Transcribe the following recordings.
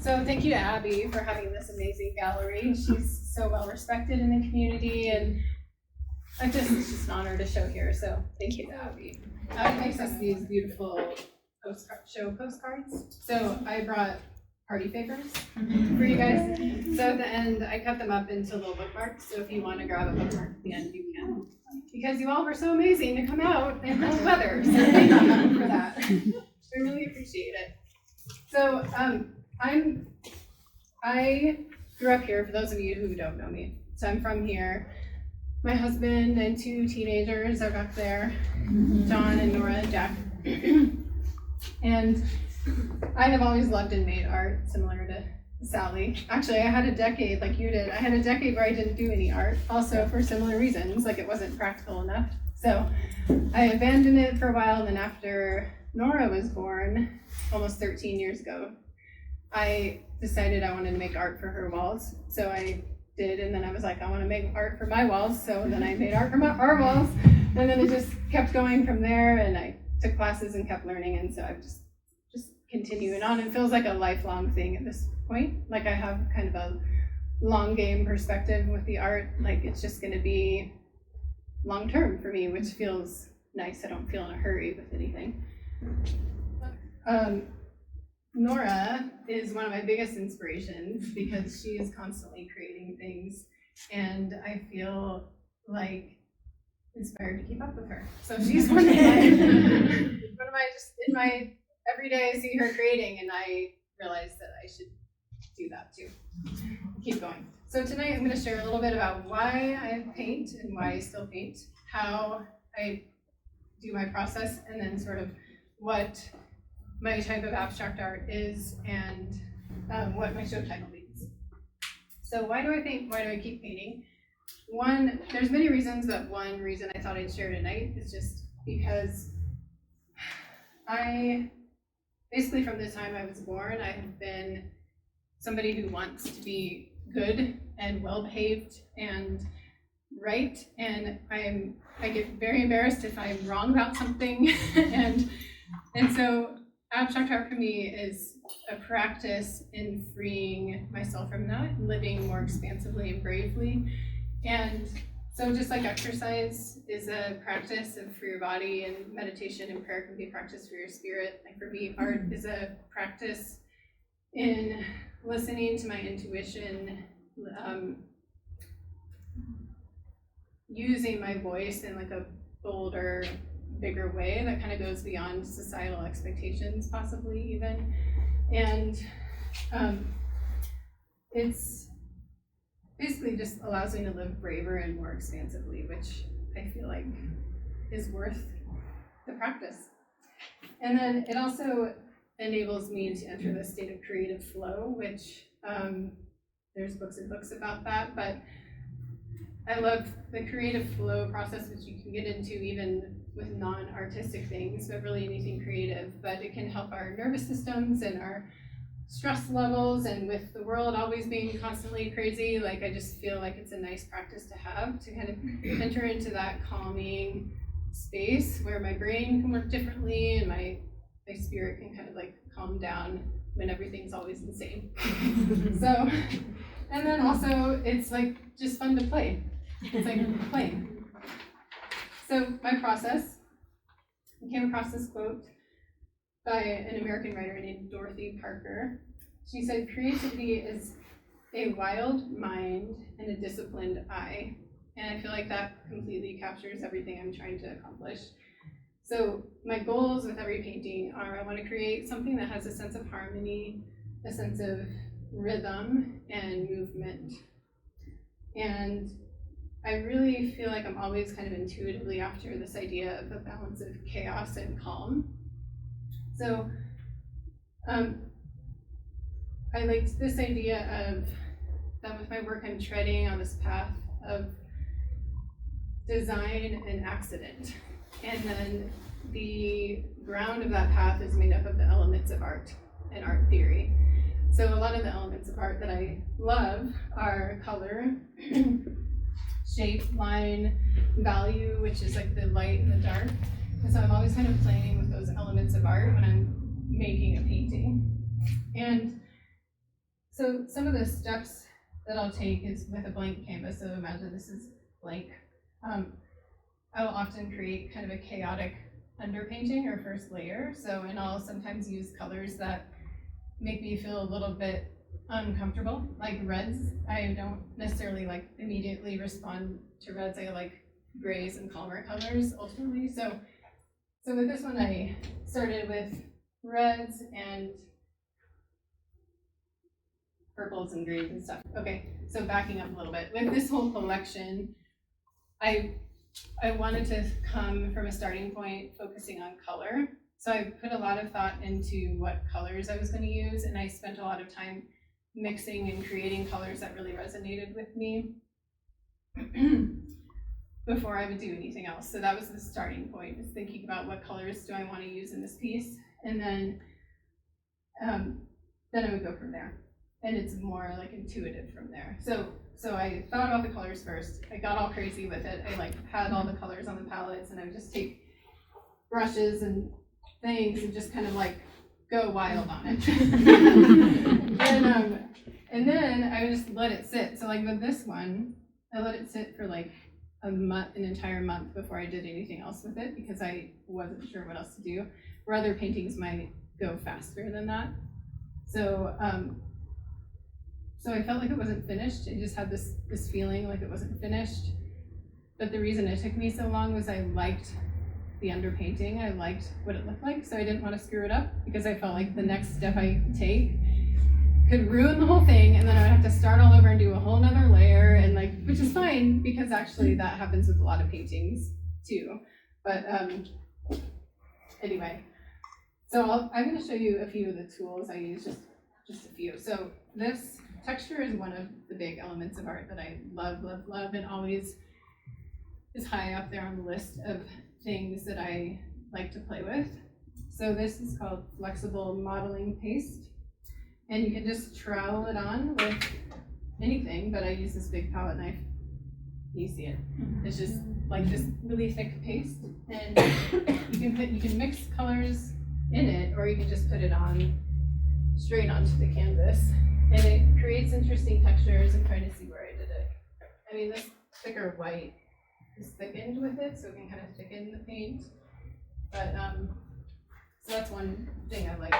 So thank you to Abby for having this amazing gallery. She's so well respected in the community, and it's just an honor to show here. So thank you to Abby. Abby makes us these beautiful postcards. So I brought party favors for you guys. So at the end, I cut them up into little bookmarks. So if you want to grab a bookmark at the end, you can. Because you all were so amazing to come out in cold weather. So thank you for that. I really appreciate it. So I grew up here, for those of you who don't know me. So I'm from here. My husband and 2 teenagers are back there, John and Nora and Jack. And I have always loved and made art, similar to Sally. Actually, I had a decade, like you did, where I didn't do any art, also for similar reasons, like it wasn't practical enough. So I abandoned it for a while, and then after Nora was born, almost 13 years ago, I decided I wanted to make art for her walls. So I did, and then I was like, I want to make art for my walls. So then I made art for our walls, and then it just kept going from there, and I took classes and kept learning, and so I've just continuing on. It feels like a lifelong thing at this point. Like I have kind of a long game perspective with the art. Like it's just going to be long term for me, which feels nice. I don't feel in a hurry with anything. Nora is one of my biggest inspirations because she is constantly creating things, and I feel like inspired to keep up with her. So she's one of my just in my every day I see her creating, and I realize that I should do that too. Keep going. So tonight I'm going to share a little bit about why I paint and why I still paint, how I do my process, and then sort of what my type of abstract art is, and what my show title means. So why do I paint? Why do I keep painting? One, there's many reasons, but one reason I thought I'd share tonight is just because basically from the time I was born, I have been somebody who wants to be good and well-behaved and right, and I get very embarrassed if I'm wrong about something, and so abstract art for me is a practice in freeing myself from that, and living more expansively and bravely. And so just like exercise is a practice for your body, and meditation and prayer can be a practice for your spirit, like for me, art is a practice in listening to my intuition, using my voice in like a bolder, bigger way that kind of goes beyond societal expectations, possibly even. And it's basically just allows me to live braver and more expansively, which I feel like is worth the practice. And then it also enables me to enter the state of creative flow, which there's books and books about that, but I love the creative flow process, which you can get into even with non-artistic things, but really anything creative. But it can help our nervous systems and our stress levels, and with the world always being constantly crazy, like I just feel like it's a nice practice to have, to kind of enter into that calming space where my brain can work differently and my spirit can kind of like calm down when everything's always insane. So, and then also it's like just fun to play. It's like playing. So my process, I came across this quote by an American writer named Dorothy Parker. She said, "Creativity is a wild mind and a disciplined eye." And I feel like that completely captures everything I'm trying to accomplish. So my goals with every painting are I want to create something that has a sense of harmony, a sense of rhythm and movement. And I really feel like I'm always kind of intuitively after this idea of a balance of chaos and calm. So I liked this idea of that with my work I'm treading on this path of design and accident. And then the ground of that path is made up of the elements of art and art theory. So a lot of the elements of art that I love are color, shape, line, value, which is like the light and the dark. And so I'm always kind of playing with those elements of art when I'm making a painting. And So some of the steps that I'll take is with a blank canvas, so imagine this is blank. I will often create kind of a chaotic underpainting or first layer, and I'll sometimes use colors that make me feel a little bit uncomfortable, like reds. I don't necessarily like immediately respond to reds. I like grays and calmer colors ultimately. So with this one, I started with reds and purples and greens and stuff. Okay, so backing up a little bit. With this whole collection, I wanted to come from a starting point focusing on color. So I put a lot of thought into what colors I was going to use, and I spent a lot of time mixing and creating colors that really resonated with me before I would do anything else. So that was the starting point, is thinking about what colors do I want to use in this piece, and then I would go from there. And it's more like intuitive from there. So I thought about the colors first. I got all crazy with it. I like had all the colors on the palettes, and I would just take brushes and things and just kind of like go wild on it. And then I would just let it sit. So like with this one, I let it sit for like an entire month before I did anything else with it, because I wasn't sure what else to do. Where other paintings might go faster than that. So I felt like it wasn't finished. I just had this feeling like it wasn't finished. But the reason it took me so long was I liked the underpainting. I liked what it looked like, so I didn't want to screw it up, because I felt like the next step I take could ruin the whole thing, and then I would have to start all over and do a whole nother layer, and like, which is fine, because actually that happens with a lot of paintings too. But anyway, so I'm going to show you a few of the tools I use, just a few. So this texture is one of the big elements of art that I love, and always is high up there on the list of things that I like to play with. So this is called flexible modeling paste, and you can just trowel it on with anything, but I use this big palette knife. You see it. It's just like this really thick paste, and you can mix colors in it, or you can just put it on straight onto the canvas, and it creates interesting textures. I'm trying to see where I did it. I mean, this thicker white is thickened with it, so it can kind of thicken the paint. But so that's one thing I like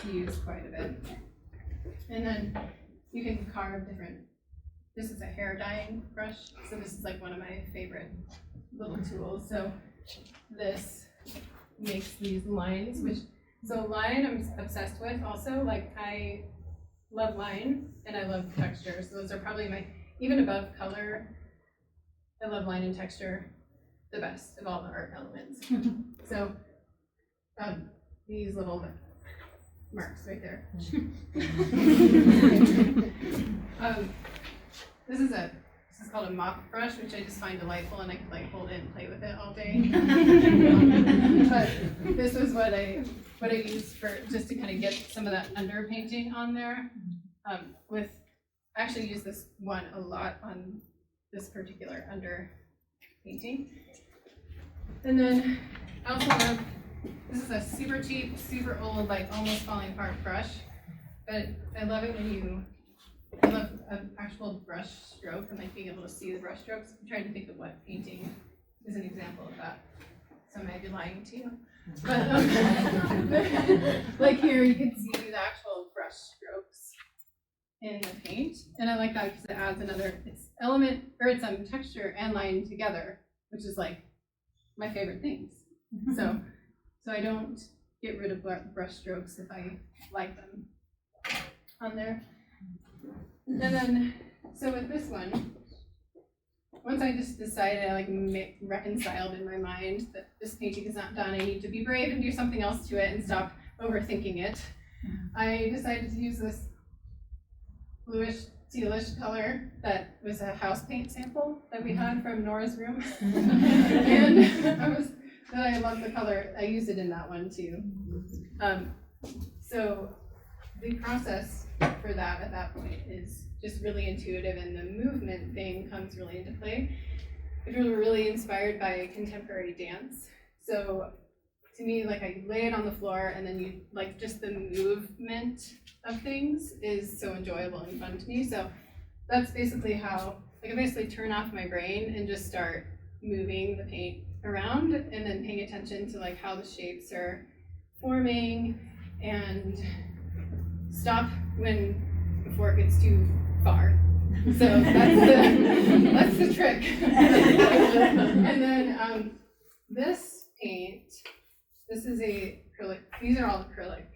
to use quite a bit. And then you can carve different. This is a hair dyeing brush, so this is like one of my favorite little tools. So this makes these lines, so line I'm obsessed with also. Like, I love line and I love texture. So those are probably even above color, I love line and texture the best of all the art elements. So these little marks right there. This is called a mop brush, which I just find delightful, and I could like hold it and play with it all day. But this was what I used for just to kind of get some of that underpainting on there. I actually use this one a lot on this particular underpainting. And then I also love, this is a super cheap, super old, like almost falling apart brush, but I love it when I love an actual brush stroke and like being able to see the brush strokes. I'm trying to think of what painting is an example of that, so I might be lying to you. But like here, you can see the actual brush strokes in the paint, and I like that because it adds it's element, or it's texture and line together, which is like my favorite things. So I don't get rid of brush strokes if I like them on there. And then, so with this one, once I just decided, I like reconciled in my mind that this painting is not done, I need to be brave and do something else to it and stop overthinking it, I decided to use this bluish, tealish color that was a house paint sample that we had from Nora's room. And I love the color. I used it in that one too. So the process for that at that point is just really intuitive, and the movement thing comes really into play. We were really inspired by contemporary dance. So to me, like I lay it on the floor and then you like just the movement of things is so enjoyable and fun to me. So that's basically how, like I basically turn off my brain and just start moving the paint around and then paying attention to like how the shapes are forming and stop before it gets too far. So that's the trick. And then this paint, this is a acrylic. These are all acrylic.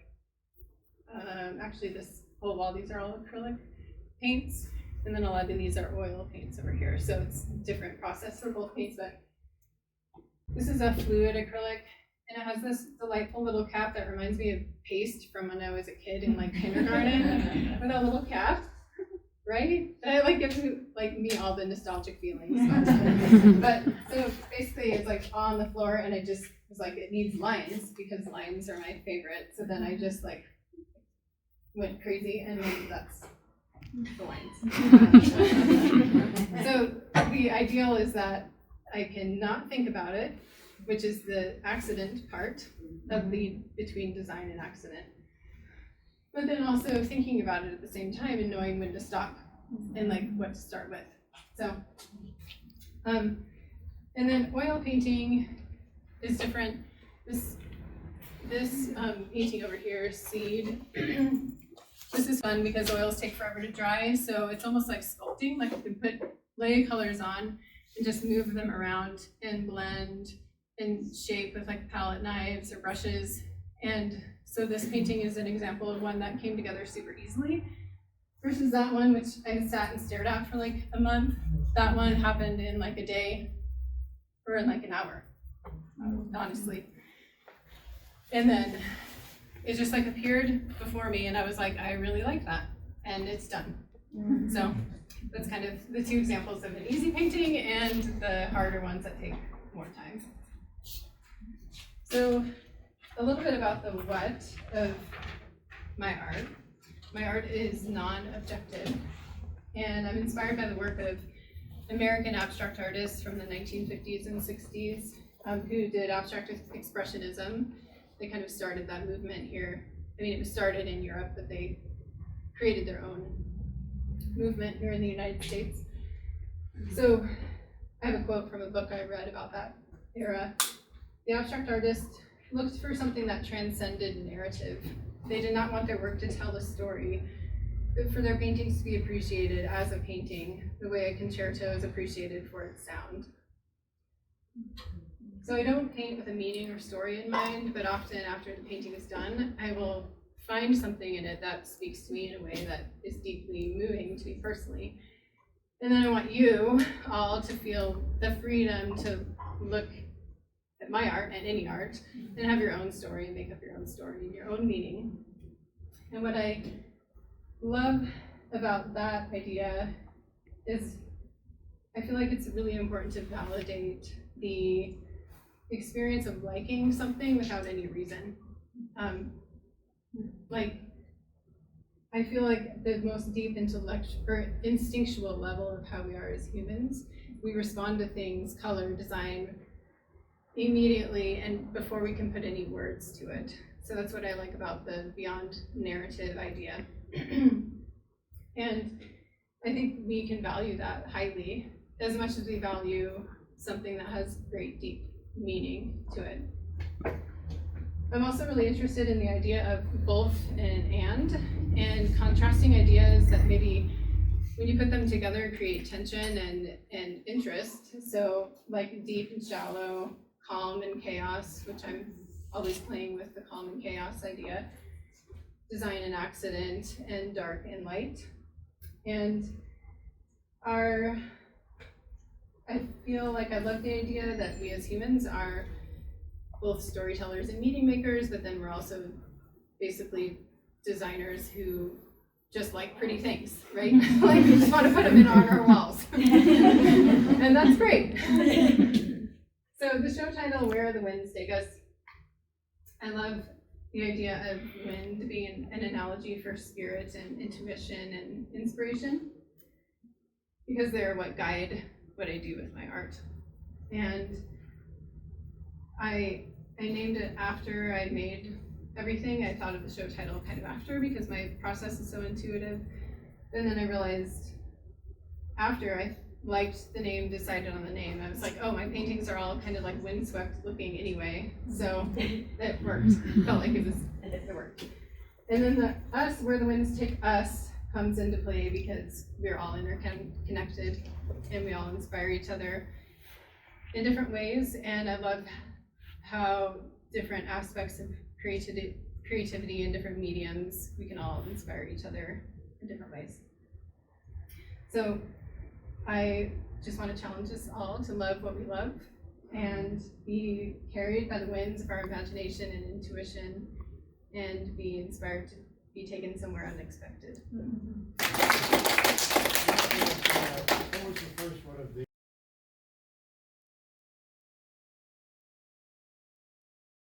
Actually, this whole wall, these are all acrylic paints, and then a lot of these are oil paints over here. So it's a different process for both paints. But this is a fluid acrylic, and it has this delightful little cap that reminds me of paste from when I was a kid in like kindergarten, with that little cap. Right? And it like gives me all the nostalgic feelings. But so basically it's like on the floor and I just was like, it needs lines because lines are my favorite. So then I just like went crazy and then that's the lines. So the ideal is that I can not think about it, which is the accident part of between design and accident. But then also thinking about it at the same time and knowing when to stop and like what to start with. So, and then oil painting is different. This painting over here, Seed, this is fun because oils take forever to dry. So it's almost like sculpting, like you can lay colors on and just move them around and blend and shape with like palette knives or brushes. And so this painting is an example of one that came together super easily versus that one, which I sat and stared at for like a month. That one happened in like a day or in like an hour, honestly. And then it just like appeared before me and I was like, I really like that. And it's done. So that's kind of the two examples of an easy painting and the harder ones that take more time. So a little bit about the what of my art. My art is non-objective, and I'm inspired by the work of American abstract artists from the 1950s and 60s who did abstract expressionism. They kind of started that movement here. I mean, it was started in Europe, but they created their own movement here in the United States. So I have a quote from a book I read about that era. The abstract artist looked for something that transcended narrative. They did not want their work to tell a story, but for their paintings to be appreciated as a painting, the way a concerto is appreciated for its sound. So I don't paint with a meaning or story in mind, but often after the painting is done, I will find something in it that speaks to me in a way that is deeply moving to me personally. And then I want you all to feel the freedom to look at my art and any art and have your own story and make up your own story and your own meaning. And what I love about that idea is I feel like it's really important to validate the experience of liking something without any reason. I feel like the most deep intellectual or instinctual level of how we are as humans, we respond to things, color, design, immediately and before we can put any words to it. So that's what I like about the beyond narrative idea. And I think we can value that highly as much as we value something that has great deep meaning to it. I'm also really interested in the idea of both and contrasting ideas that maybe when you put them together create tension and interest. So like deep and shallow, calm and chaos, which I'm always playing with the calm and chaos idea, design and accident, and dark and light. And I feel like I love the idea that we as humans are both storytellers and meaning makers, but then we're also basically designers who just like pretty things, right? Like we just want to put them on our walls. And that's great. So the show title, Where the Winds Take Us. I love the idea of wind being an analogy for spirit and intuition and inspiration, because they're what guide what I do with my art. And I I named it after I made everything. I thought of the show title kind of after because my process is so intuitive. And then I realized after I liked the name, decided on the name, I was like, oh, my paintings are all kind of like windswept looking anyway. So it worked. Felt like it worked. And then the us, where the winds take us, comes into play because we're all interconnected and we all inspire each other in different ways. And I love how different aspects of creativity in different mediums, we can all inspire each other in different ways. So I just want to challenge us all to love what we love and be carried by the winds of our imagination and intuition and be inspired to be taken somewhere unexpected. What was the first one of these?